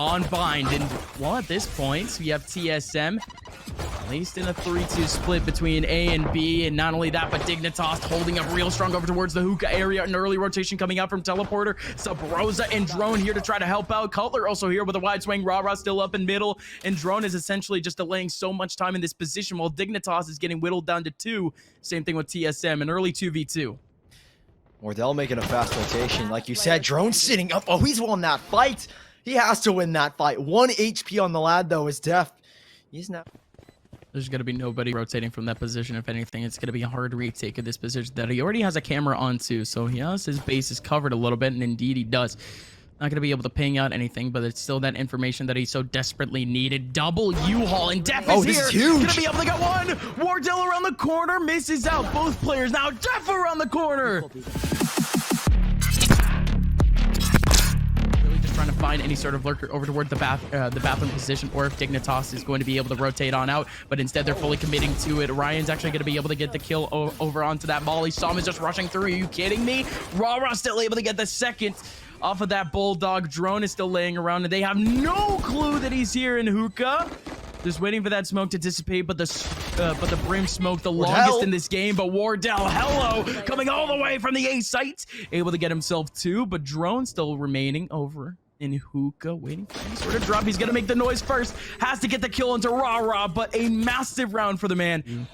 on bind. And, well, at this point, we have TSM. At least in a 3-2 split between A and B. And not only that, but DIGNITAS holding up real strong over towards the hookah area. An early rotation coming out from Teleporter. Subroza and Drone here to try to help out. Koler also here with a wide swing. Rawkus still up in middle. And Drone is essentially just delaying so much time in this position while DIGNITAS is getting whittled down to 2. Same thing with TSM, an early 2v2. Wardell making a fast rotation. Like you said, Drone sitting up. Oh, he's won that fight. He has to win that fight. 1 HP on the lad, though, is deaf. He's not... There's going to be nobody rotating from that position. If anything, it's going to be a hard retake of this position that he already has a camera on too. So he has his bases covered a little bit, and indeed he does. Not going to be able to ping out anything, but it's still that information that he so desperately needed. Double U-Haul, and Def is this here. is huge. Going to be able to get one. Wardell around the corner, misses out both players. Now Def around the corner. Trying to find any sort of lurker over toward the bathroom position, or if DIGNITAS is going to be able to rotate on out, but instead they're fully committing to it. Ryan's actually going to be able to get the kill over onto that molly. Som is just rushing through. Are you kidding me? Rawkus still able to get the second off of that bulldog. Drone is still laying around, and they have no clue that he's here in hookah. Just waiting for that smoke to dissipate, but the brim smoke, the longest in this game. But Wardell, hello, coming all the way from the A site, able to get himself 2, but Drone still remaining over in hookah, waiting for any sort of drop. He's gonna make the noise first, has to get the kill into Raw, but a massive round for the man.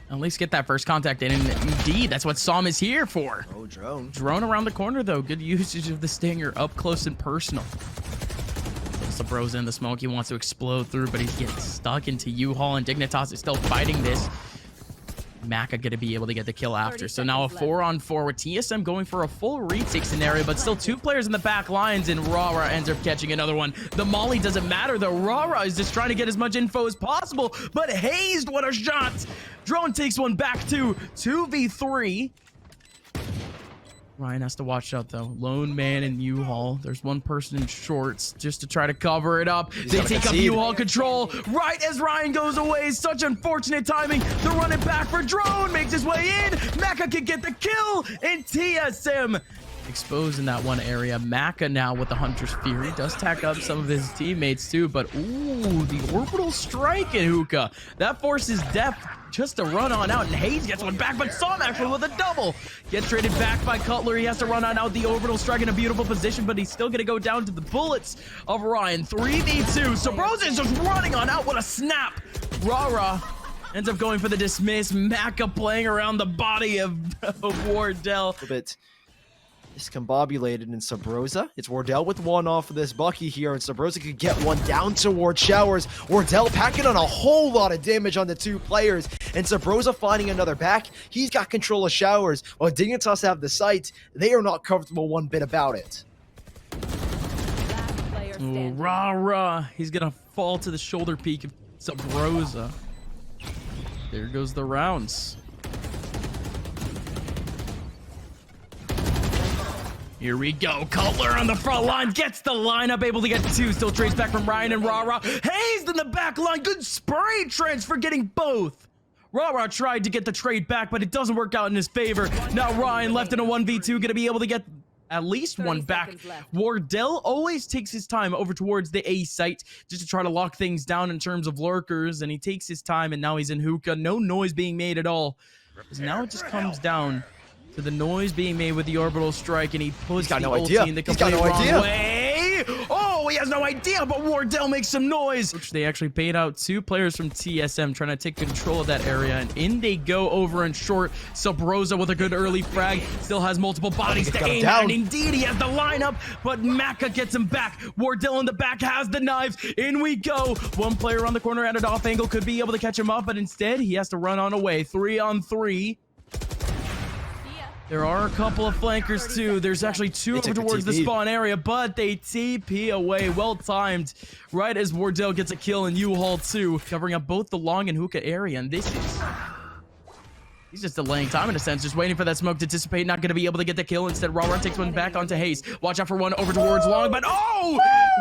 At least get that first contact in, and indeed, that's what Som is here for. Oh, Drone. Drone around the corner, though. Good usage of the stinger, up close and personal. Subroza in the smoke. He wants to explode through, but he's getting stuck into U-Haul, and DIGNITAS is still fighting this. Maka gonna be able to get the kill after. So now a 4-on-4 with TSM going for a full retake scenario, but still 2 players in the back lines, and Rawkus ends up catching another one. The molly doesn't matter though. Rawkus is just trying to get as much info as possible, but hazed, what a shot. Drone takes one back to 2v3. Ryan has to watch out though. Lone man in U-Haul. There's one person in shorts just to try to cover it up. They take up U-Haul control right as Ryan goes away. Such unfortunate timing. They're running back for Drone. Makes his way in. Maka can get the kill. And TSM exposed in that one area. Maka now with the Hunter's Fury. Does tack up some of his teammates too. But ooh, the orbital strike in hookah. That forces Def just to run on out, and Hayes gets one back, but Som actually with a double. Gets traded back by Cutler. He has to run on out. The orbital strike in a beautiful position, but he's still going to go down to the bullets of Ryan. 3v2. Subroza is just running on out. What a snap. Rawkus ends up going for the dismiss. Maka playing around the body of Wardell. A bit discombobulated in Subroza. It's Wardell with one off of this Bucky here, and Subroza could get one down towards Showers. Wardell packing on a whole lot of damage on the 2 players, and Subroza finding another back. He's got control of Showers, while DIGNITAS have the site. They are not comfortable one bit about it. Ooh, Rawkus. He's gonna fall to the shoulder peak of Subroza. There goes the rounds. Here we go. Cutler on the front line gets the lineup, able to get 2. Still trades back from Ryan and Rawkus. Hayes in the back line. Good spray transfer, getting both. Rawkus tried to get the trade back, but it doesn't work out in his favor. Now Ryan left in a 1v2, gonna be able to get at least one back. Wardell always takes his time over towards the A site just to try to lock things down in terms of lurkers, and he takes his time, and now he's in hookah. No noise being made at all. Now it just comes down to the noise being made with the orbital strike, and he puts the ulti in the complete wrong way. Oh, he has no idea, but Wardell makes some noise. They actually paid out 2 players from TSM trying to take control of that area, and in they go over in short. Subroza with a good early frag. Still has multiple bodies to aim at, and indeed he has the lineup, but Maka gets him back. Wardell in the back has the knives. In we go. One player on the corner at an off angle could be able to catch him up, but instead he has to run on away. 3-on-3. There are a couple of flankers too. There's actually 2 over towards the spawn area, but they TP away. Well timed. Right as Wardell gets a kill in U-Haul too, covering up both the long and hookah area. And this is... He's just delaying time in a sense, just waiting for that smoke to dissipate. Not going to be able to get the kill. Instead, Rawkus takes one back onto Hayes. Watch out for one over towards long, but oh!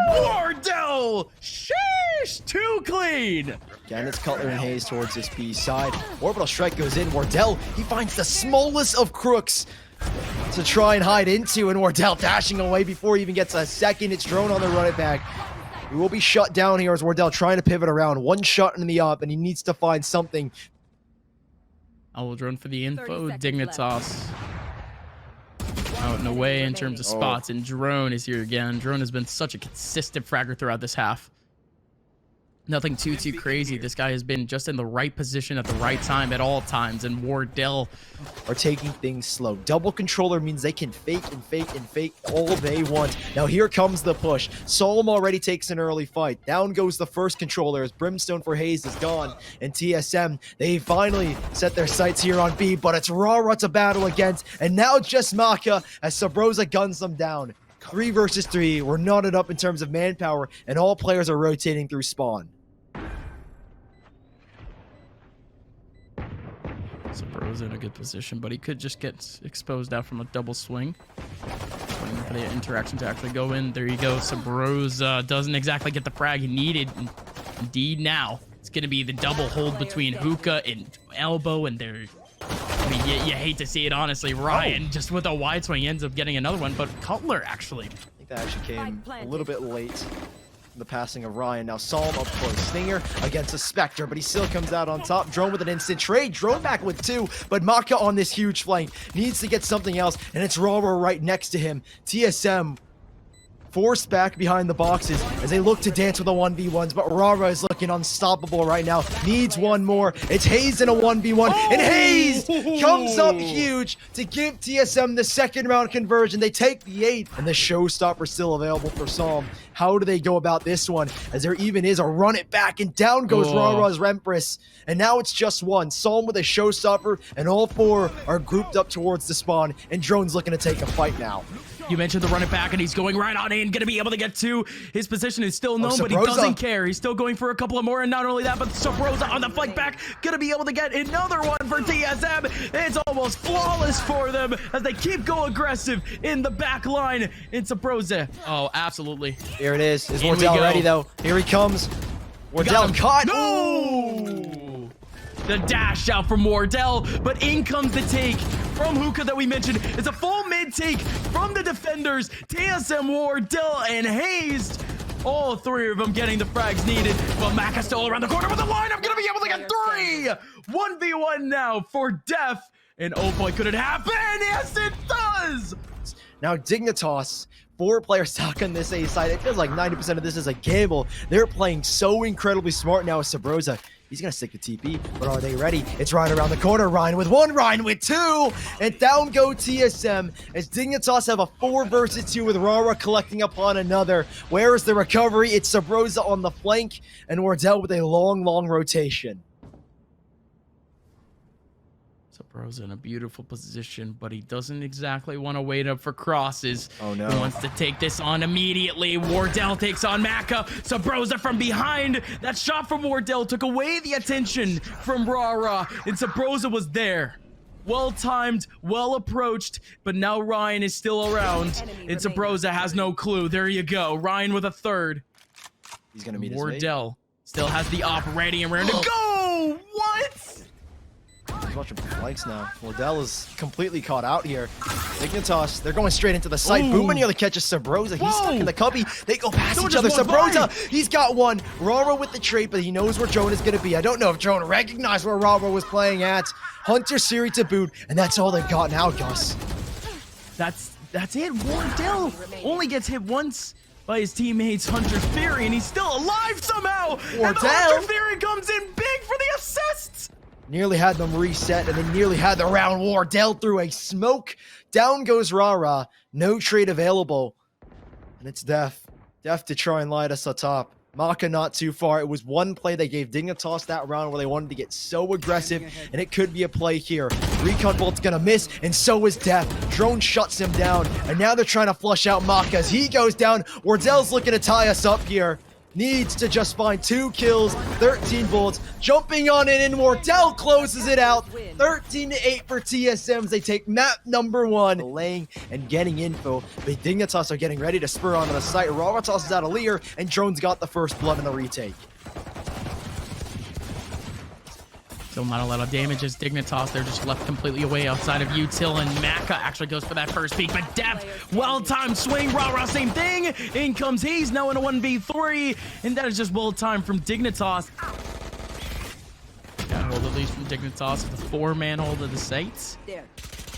Wardell! Sheesh! Too clean! Again, it's Cutler and Hayes towards this B side. Orbital strike goes in. Wardell, he finds the smallest of crooks to try and hide into, and Wardell dashing away before he even gets a second. It's Drone on the run it back. He will be shut down here as wardell trying to pivot around. One shot in the up, and he needs to find something. Owl drone for the info. Dignitas out and away in terms of spots, and drone is here again. Drone has been such a consistent fragger throughout this half. Nothing too crazy. This guy has been just in the right position at the right time at all times, and wardell are taking things slow. Double controller means they can fake and fake and fake all they want. Now here comes the push. Solom already takes an early fight. Down goes the first controller as Brimstone for Hayes is gone. And TSM, they finally set their sights here on B, but it's Rara to battle against. And now just Maka as Subroza guns them down. 3 versus 3. We're knotted up in terms of manpower, and all players are rotating through spawn. Subroza in a good position, but he could just get exposed out from a double swing. Waiting for the interaction to actually go in. There you go. Subroza doesn't exactly get the frag he needed. Indeed, now it's going to be the double hold between Hookah and Elbow, and they're... I mean, you hate to see it, honestly. Ryan, just with a wide swing, ends up getting another one, but Koler actually. I think that actually came a little bit late. The passing of Ryan. Now Solom up for a stinger against a Spectre, but he still comes out on top. Drone with an instant trade. Drone back with 2, but Maka on this huge flank needs to get something else, and it's Rara right next to him. TSM forced back behind the boxes as they look to dance with the 1v1s, but Rara is looking unstoppable right now. Needs one more. It's Hayes in a 1v1, and Hayes comes up huge to give TSM the second round conversion. They take the 8, and the showstopper still available for Solom. How do they go about this one? As there even is a run it back, and down goes Rara's Rempress. And now it's just one. Solom with a showstopper, and all 4 are grouped up towards the spawn, and Drone's looking to take a fight now. You mentioned the run it back, and he's going right on in, gonna be able to get 2. His position is still known, but he doesn't care. He's still going for a couple of more, and not only that, but Subroza on the flank back, gonna be able to get another one for TSM. It's almost flawless for them as they keep going aggressive in the back line in Subroza. Oh, absolutely. Here it is. Is Wardell ready, though? Here he comes. Wardell caught. No! The dash out from Wardell, but in comes the take from Hookah that we mentioned. It's a full mid take from the defenders. TSM, Wardell, and Hayes. All 3 of them getting the frags needed. But Maka still around the corner with the lineup. Gonna be able to get 3. 1v1 now for Def. And oh boy, could it happen? Yes, it does! Now Dignitas, 4 players stuck on this A side. It feels like 90% of this is a gamble. They're playing so incredibly smart now with Subroza. He's going to stick with TP, but are they ready? It's Ryan around the corner. Ryan with 1, Ryan with 2, and down go TSM as Dignitas have a 4 versus 2 with Rara collecting upon another. Where is the recovery? It's Subroza on the flank, and Wardell with a long rotation. Subroza in a beautiful position, but he doesn't exactly want to wait up for crosses. Oh no. He wants to take this on immediately. Wardell takes on Maka. Subroza from behind. That shot from Wardell took away the attention from Rara, and Subroza was there. Well timed, well approached, but now Ryan is still around, and Subroza has no clue. There you go. Ryan with a 3rd. He's going to meet Wardell still has the op ready and ready to go. What? He's watching flanks now. Wardell is completely caught out here. Dignitas, they're going straight into the site. Booma nearly catches Subroza. He's stuck in the cubby. They go past each other. Subroza, he's got 1. Rara with the trait, but he knows where Drone is going to be. I don't know if Drone recognized where Rara was playing at. Hunter Siri to boot, and that's all they've got now, Gus. That's it. Wardell only gets hit once by his teammates Hunter's Fury, and he's still alive somehow. Wardell. And the Hunter Fury comes in big for the assists. Nearly had them reset, and then nearly had the round. Wardell through a smoke. Down goes Rara. No trade available. And it's Def. Def to try and light us atop. Maka not too far. It was 1 play they gave Dignitas that round where they wanted to get so aggressive, and it could be a play here. Recon Bolt's gonna miss, and so is Def. Drone shuts him down, and now they're trying to flush out Maka as he goes down. Wardell's looking to tie us up here. Needs to just find 2 kills, 13 bullets, jumping on in, and Wardell closes it out. 13-8 for TSMs. They take map number 1, laying and getting info. The Dignitas are getting ready to spur onto the site. Rara tosses out a Lear, and Drone's got the first blood in the retake. Still not a lot of damage as Dignitas. They're just left completely away outside of util, and Maka actually goes for that first peek. But Def, well-timed swing. Rah, same thing. In comes Hayes now in a 1v3, and that is just well-timed from Dignitas. Got hold at least from Dignitas with a 4-man hold of the sights.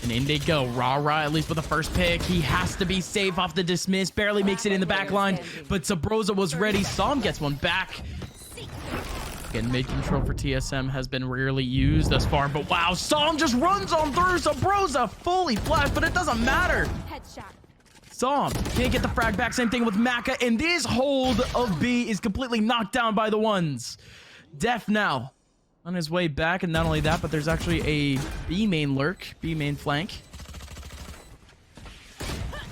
And in they go. Rah, at least with the first pick. He has to be safe off the dismiss. Barely makes it in the back line, but Subroza was ready. Som gets one back. Again, mid-control for TSM has been rarely used thus far, but wow, Som just runs on through. Subroza fully flashed, but it doesn't matter. Som can't get the frag back. Same thing with Maka, and this hold of B is completely knocked down by the ones. Def now on his way back, and not only that, but there's actually a B main lurk, B main flank.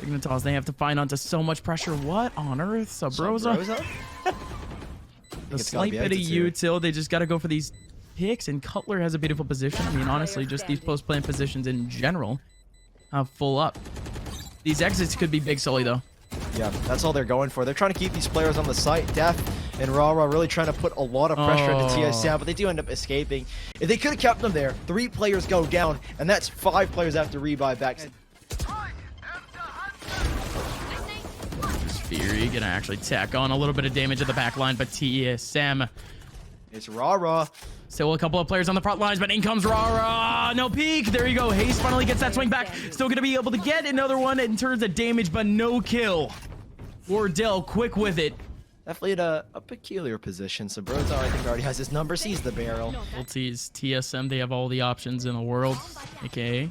Dignitas, they have to find onto so much pressure. What on earth? Subroza? A slight bit of util. They just got to go for these picks, and Cutler has a beautiful position. I mean, honestly, just these post-plant positions in general have full up. These exits could be big, Sully, though. Yeah, that's all they're going for. They're trying to keep these players on the site. Def and Rah really trying to put a lot of pressure into TSM, but they do end up escaping. If they could have kept them there, 3 players go down, and that's 5 players have to rebuy back. Fury gonna actually tack on a little bit of damage at the back line, but TSM. It's Rah. Still a couple of players on the front lines, but in comes Rah. No peek. There you go. Hayes finally gets that swing back. Still gonna be able to get another one in terms of damage, but no kill. Wardell quick with it. Definitely in a peculiar position. Subroza, I think, already has his number, sees the barrel. Ultis, TSM, they have all the options in the world, aka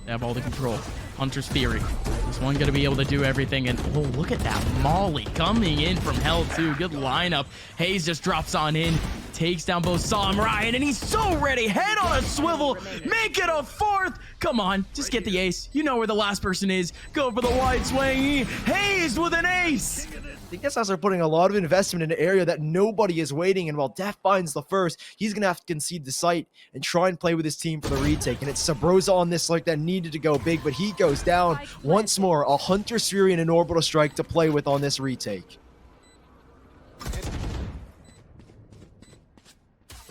they have all the control. Hunter's Fury. This one gonna be able to do everything, and oh, look at that Molly coming in from hell too. Good lineup. Hayes just drops on in, takes down both Som Ryan, and he's so ready. Head on a swivel, make it a 4th. Come on, just get the ace. You know where the last person is. Go for the wide swing. Hayes with an ace. I think that's are putting a lot of investment in an area that nobody is waiting, and while Def finds the first, he's going to have to concede the site and try and play with his team for the retake. And it's Subroza on this like that needed to go big, but he goes down once more. A Hunter's Fury and an Orbital Strike to play with on this retake.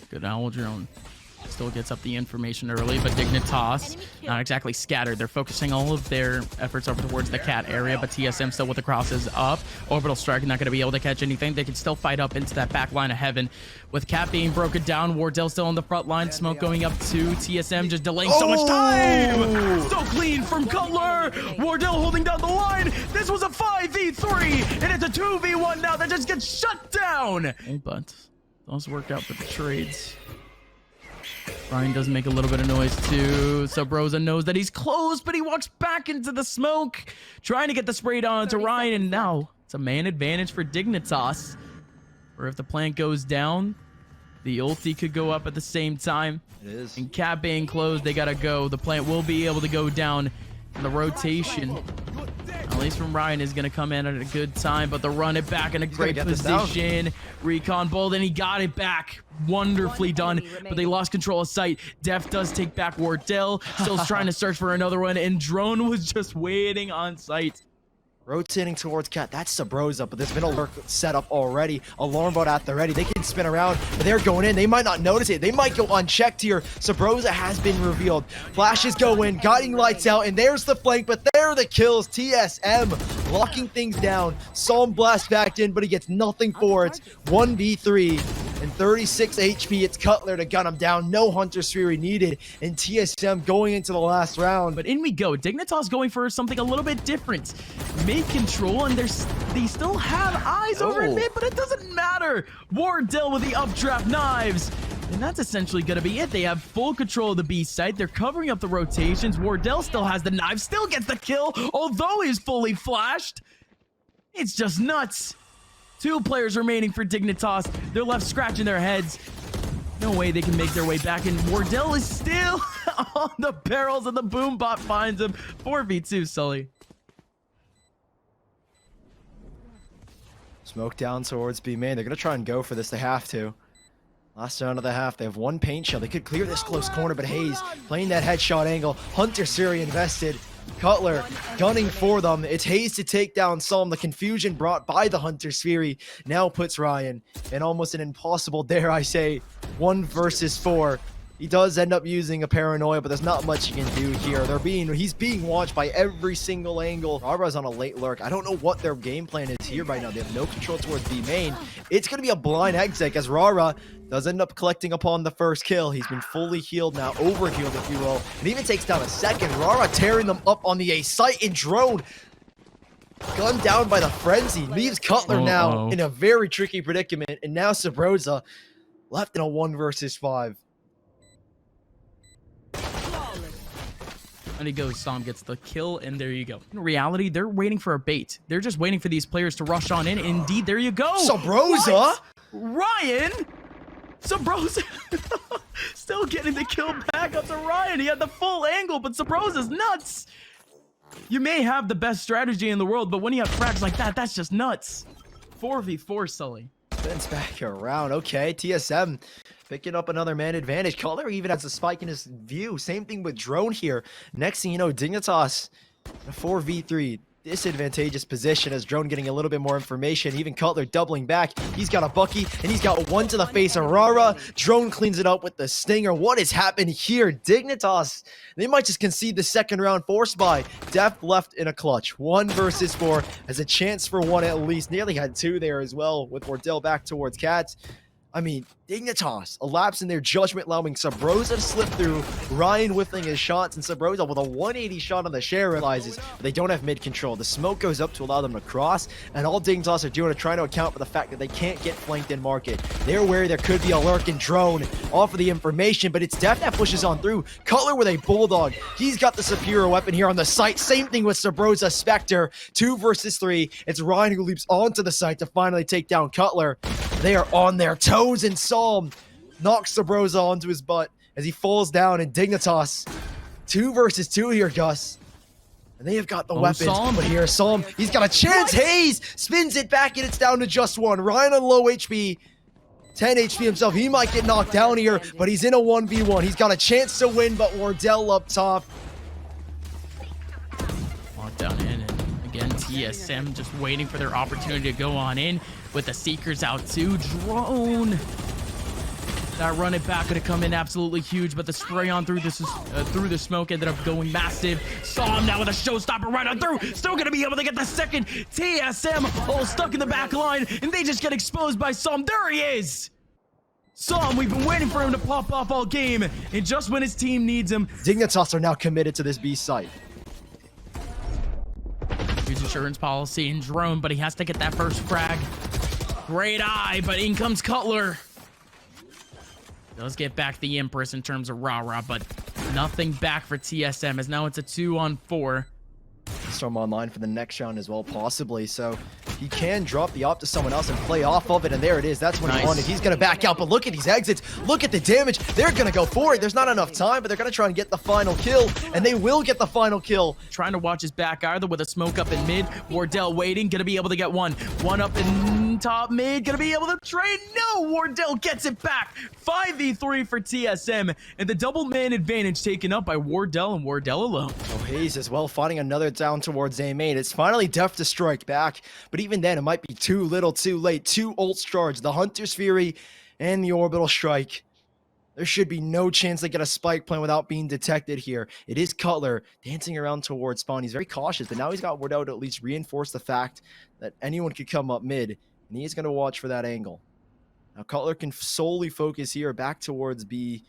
Good owl drone. Still gets up the information early, but Dignitas not exactly scattered. They're focusing all of their efforts over towards the cat area, but TSM still with the crosses up. Orbital Strike not going to be able to catch anything. They can still fight up into that back line of heaven. With cat being broken down, Wardell still on the front line. Smoke going up to TSM, just delaying so much time. So clean from Cutler. Wardell holding down the line. This was a 5v3, and it's a 2v1 now that just gets shut down. But those worked out for the trades. Ryan does make a little bit of noise too. Subroza knows that he's close, but he walks back into the smoke, trying to get the spray down to Ryan, and now it's a man advantage for Dignitas. Or if the plant goes down, the ulti could go up at the same time. It is. And cap being closed, they gotta go. The plant will be able to go down. And the rotation, at least from Ryan, is gonna come in at a good time, but the run it back in a great position. Recon bold, and he got it back. Wonderfully done, but they lost control of sight. Def does take back Wardell, still trying to search for another one, and Drone was just waiting on sight. Rotating towards cat, that's Subroza, but there's been a lurk set up already. Alarm bot at the ready. They can spin around, but they're going in. They might not notice it. They might go unchecked here. Subroza has been revealed. Flashes go in, guiding lights out, and there's the flank, but there are the kills. TSM locking things down. Som blast back in, but he gets nothing for it. 1v3 and 36 HP. It's Cutler to gun him down. No Hunter's Fury needed, and TSM going into the last round. But in we go. Dignitas going for something a little bit different. Control, and they still have eyes over in mid, but it doesn't matter. Wardell with the updraft knives, and that's essentially gonna be it. They have full control of the B site. They're covering up the rotations. Wardell still has the knife, still gets the kill, although he's fully flashed. It's just nuts. 2 players remaining for Dignitas. They're left scratching their heads. No way they can make their way back, and Wardell is still on the barrels, and the boom bot finds him. 4v2, Sully. Smoke down towards B main. They're going to try and go for this. They have to. Last round of the half. They have 1 paint shell. They could clear this close corner, but Hayes playing that headshot angle. Hunter's Fury invested. Cutler gunning for them. It's Hayes to take down Som. The confusion brought by the Hunter's Fury now puts Ryan in almost an impossible, dare I say, 1 versus 4. He does end up using a paranoia, but there's not much he can do here. He's being watched by every single angle. Rawkus on a late lurk. I don't know what their game plan is here right now. They have no control towards B main. It's going to be a blind exec as Rawkus does end up collecting upon the first kill. He's been fully healed now, overhealed if you will. And even takes down a second. Rawkus tearing them up on the A site and drone. Gunned down by the frenzy. Leaves Cutler now in a very tricky predicament. And now subroza left in a 1 versus 5. And he goes, Som gets the kill, and there you go. In reality, they're waiting for a bait. They're just waiting for these players to rush on in. Indeed, there you go. subroza? Ryan? Subroza still getting the kill back up to Ryan. He had the full angle, but subroza's nuts. You may have the best strategy in the world, but when you have frags like that, that's just nuts. 4v4, Sully. Spins back around. Okay, TSM picking up another man advantage. Koler even has a spike in his view. Same thing with drone here. Next thing you know, DIGNITAS, a 4v3. Disadvantageous position as drone getting a little bit more information. Even Cutler doubling back. He's got a bucky and he's got one to the face of Rawkus. Drone cleans it up with the stinger. What has happened here? DIGNITAS, they might just concede the second round. Forced by Def left in a clutch. 1 versus 4 has a chance for 1 at least. Nearly had 2 there as well with wardell back towards Cats. I mean, DIGNITAS, a lapse in their judgment, allowing subroza to slip through. Ryan whiffing his shots, and subroza with a 180 shot on the share realizes they don't have mid control. The smoke goes up to allow them to cross, and all DIGNITAS are doing is trying to account for the fact that they can't get flanked in market. They're wary there could be a lurk and drone off of the information, but it's Def that pushes on through. Cutler with a bulldog. He's got the superior weapon here on the site. Same thing with subroza Spectre. 2 versus 3. It's Ryan who leaps onto the site to finally take down Cutler. They are on their toes, and Psalm knocks subroza onto his butt as he falls down, and DIGNITAS 2 versus 2 here, Gus. And they have got the weapons, Psalm. but here, Psalm, he's got a chance. Hayes spins it back, and it's down to just 1. Ryan on low HP, 10 HP himself. He might get knocked down here, but he's in a 1v1. He's got a chance to win, but wardell up top. Lockdown in, and again, TSM just waiting for their opportunity to go on in. With the Seekers out too. Drone. That run it back gonna come in absolutely huge, but the spray on through the smoke ended up going massive. Saw him now with a showstopper right on through. Still gonna be able to get the second. TSM all stuck in the back line, and they just get exposed by Som. There he is. Som, we've been waiting for him to pop off all game, and just when his team needs him. DIGNITAS are now committed to this B site. Use insurance policy and drone, but he has to get that first frag. Great eye, but in comes Cutler. Does get back the Empress in terms of Rawkus, but nothing back for TSM as now it's a 2-on-4. Storm online for the next round as well, possibly. So he can drop the op to someone else and play off of it, and there it is. That's what he wanted. He's going to back out, but look at these exits. Look at the damage. They're going to go for it. There's not enough time, but they're going to try and get the final kill, and they will get the final kill. Trying to watch his back either with a smoke up in mid. Wardell waiting, going to be able to get one. One up in top mid, going to be able to trade. No, Wardell gets it back. 5v3 for TSM, and the double man advantage taken up by Wardell and Wardell alone. Oh, Hayes as well, finding another down towards A main. It's finally Def to strike back, but even then it might be too little too late. 2 ults charged, the Hunter's Fury and the Orbital Strike. There should be no chance they get a spike plan without being detected here. It is Cutler dancing around towards spawn. He's very cautious, but now he's got Wardell to at least reinforce the fact that anyone could come up mid, and he's going to watch for that angle. Now Cutler can solely focus here back towards B.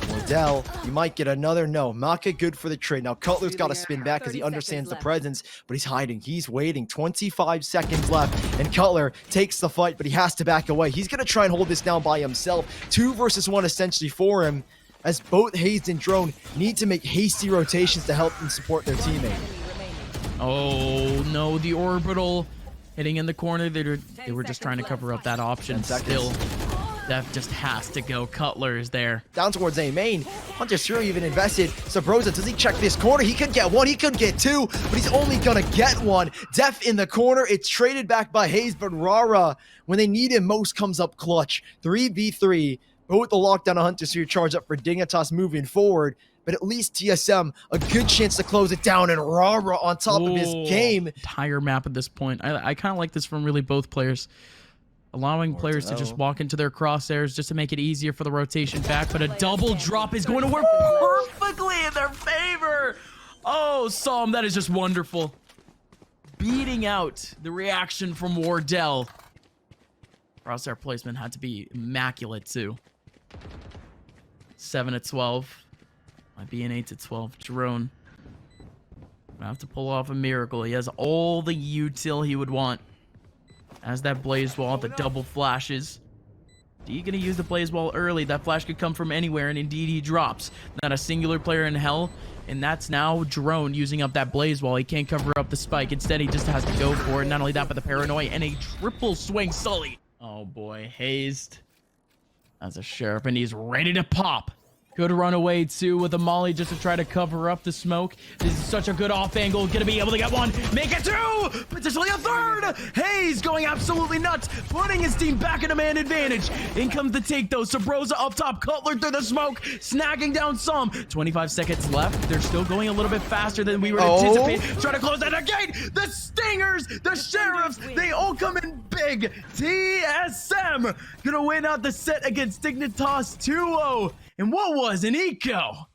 Wardell, you might get another no. Maka good for the trade. Now Cutler's got to spin back because he understands the presence, but he's hiding. He's waiting. 25 seconds left, and Cutler takes the fight, but he has to back away. He's going to try and hold this down by himself. 2 versus 1 essentially for him, as both Hayes and Drone need to make hasty rotations to help them support their teammate. Oh no, the Orbital hitting in the corner. They were just trying to cover up that option. Still, Def just has to go. Cutler is there. Down towards A main. Hunter's Fury even invested. subroza, does he check this corner? He could get 1, he could get 2, but he's only gonna get 1. Def in the corner. It's traded back by Hayes, but Rawkus, when they need him most, comes up clutch. 3v3. Both the lockdown and Hunter's Fury charge up for DIGNITAS moving forward, but at least TSM a good chance to close it down, and Rawkus on top of his game. Entire map at this point. I kind of like this from really both players. allowing players to just walk into their crosshairs just to make it easier for the rotation back, but a double drop is going to work perfectly in their favor. Oh, Psalm, that is just wonderful. Beating out the reaction from Wardell. Crosshair placement had to be immaculate too. 7 at 12. Might be an 8 to 12. Drone. Gonna have to pull off a miracle. He has all the util he would want. As that blaze wall, the double flashes. D gonna use the blaze wall early. That flash could come from anywhere, and indeed he drops. Not a singular player in hell, and that's now Drone using up that blaze wall. He can't cover up the spike. Instead, he just has to go for it. Not only that, but the paranoia and a triple swing Sully. Oh boy, hazed as a sheriff, and he's ready to pop. Good run away too with a molly just to try to cover up the smoke. This is such a good off angle. Gonna be able to get one, make it two, potentially a third. Hayes going absolutely nuts, putting his team back in a man advantage. In comes the take though. Subroza up top, Cutler through the smoke, snagging down some. 25 seconds left. They're still going a little bit faster than we were anticipating. Trying to close that gate. The Stingers, the Sheriffs, they all come in big. TSM gonna win out the set against Dignitas 2-0. And what was an eco?